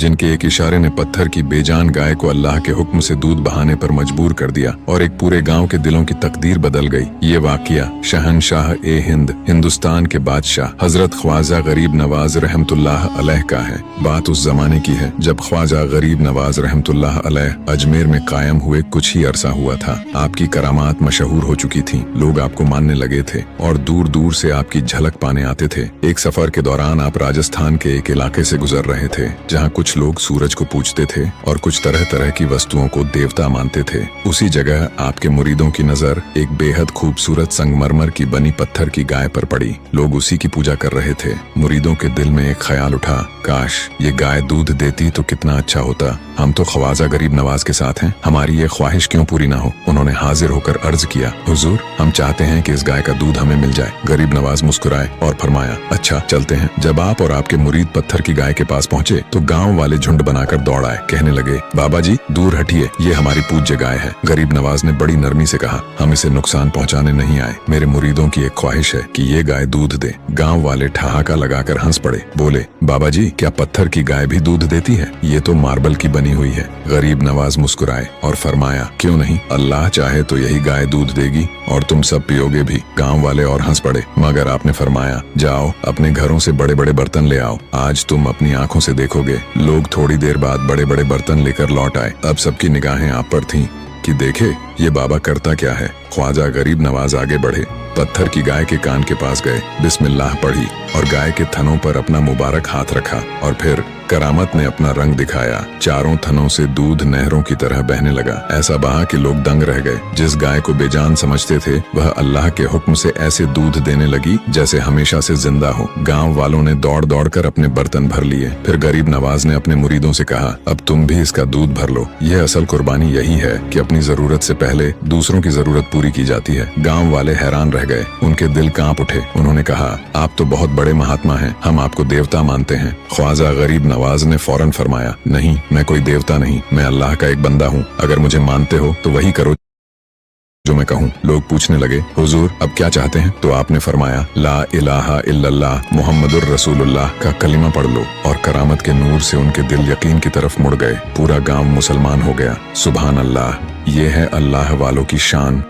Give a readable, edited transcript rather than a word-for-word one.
जिनके एक इशारे ने पत्थर की बेजान गाय को अल्लाह के हुक्म से दूध बहाने पर मजबूर कर दिया और एक पूरे गांव के दिलों की तकदीर बदल गई। ये वाकया शहनशाह ए हिंद, हिंदुस्तान के बादशाह हजरत ख्वाजा गरीब नवाज रहमतुल्लाह अलैह का है। बात उस जमाने की है जब ख्वाजा गरीब नवाज रहमतुल्लाह अलैह अजमेर में कायम हुए कुछ ही अरसा हुआ था। आपकी करामात मशहूर हो चुकी थी, लोग आपको मानने लगे थे और दूर दूर से आपकी झलक पाने आते थे। एक सफर के दौरान आप राजस्थान के एक इलाके से गुजर रहे थे जहाँ कुछ लोग सूरज को पूजते थे और कुछ तरह तरह की वस्तुओं को देवता मानते थे। उसी जगह आपके मुरीदों की नजर एक बेहद खूबसूरत संगमरमर की बनी पत्थर की गाय पर पड़ी। लोग उसी की पूजा कर रहे थे। मुरीदों के दिल में एक ख्याल उठा, काश ये गाय दूध देती तो कितना अच्छा होता। हम तो ख्वाजा गरीब नवाज के साथ हैं, हमारी ये ख्वाहिश क्यों पूरी ना हो। उन्होंने हाजिर होकर अर्ज किया, हुजूर हम चाहते हैं कि इस गाय का दूध हमें मिल जाए। गरीब नवाज मुस्कुराए और फरमाया, अच्छा चलते हैं। जब आप और आपके मुरीद पत्थर की गाय के पास पहुँचे तो गाँव वाले झुंड बनाकर दौड़ आए। कहने लगे, बाबा जी दूर हटिए, ये हमारी पूज्य गाय है। गरीब नवाज ने बड़ी नरमी से कहा, हम इसे नुकसान पहुँचाने नहीं आए, मेरे मुरीदों की एक ख्वाहिश है कि ये गाय दूध दे। गाँव वाले ठहाका लगाकर हंस पड़े, बोले, बाबा जी क्या पत्थर की गाय भी दूध देती है? ये तो मार्बल की बनी हुई है। गरीब नवाज मुस्कुराए और फरमाया, क्यों नहीं, अल्लाह चाहे तो यही गाय दूध देगी और तुम सब पियोगे भी। गाँव वाले और हंस पड़े, मगर आपने फरमाया, जाओ अपने घरों से बड़े बड़े बर्तन ले आओ, आज तुम अपनी आंखों से देखोगे। लोग थोड़ी देर बाद बड़े बड़े बर्तन लेकर लौट आए। अब सबकी निगाहें आप पर थीं कि देखे ये बाबा करता क्या है। ख्वाजा गरीब नवाज आगे बढ़े, पत्थर की गाय के कान के पास गए, बिस्मिल्लाह पढ़ी और गाय के थनों पर अपना मुबारक हाथ रखा और फिर करामत ने अपना रंग दिखाया। चारों थनों से दूध नहरों की तरह बहने लगा। ऐसा बहा कि लोग दंग रह गए। जिस गाय को बेजान समझते थे वह अल्लाह के हुक्म से ऐसे दूध देने लगी जैसे हमेशा से जिंदा हो। गांव वालों ने दौड़ दौड़ कर अपने बर्तन भर लिए। फिर गरीब नवाज ने अपने मुरीदों से कहा, अब तुम भी इसका दूध भर लो। यह असल कुर्बानी यही है कि अपनी जरूरत से पहले दूसरों की जरूरत पूरी की जाती है। गाँव वाले हैरान रह गए, उनके दिल कांप उठे। उन्होंने कहा, आप तो बहुत बड़े महात्मा हैं, हम आपको देवता मानते हैं। ख्वाजा गरीब नवाज ने फौरन फरमाया, नहीं, मैं कोई देवता नहीं, मैं अल्लाह का एक बंदा हूँ। अगर मुझे मानते हो तो वही करो जो मैं कहूँ। लोग पूछने लगे, हुजूर अब क्या चाहते हैं? तो आपने फरमाया, ला इलाहा इल्लल्लाह मुहम्मदुर रसूलुल्लाह का कलिमा पढ़ लो। और करामत के नूर से उनके दिल यकीन की तरफ मुड़ गए। पूरा गांव मुसलमान हो गया। सुभान अल्लाह, ये है अल्लाह वालों की शान।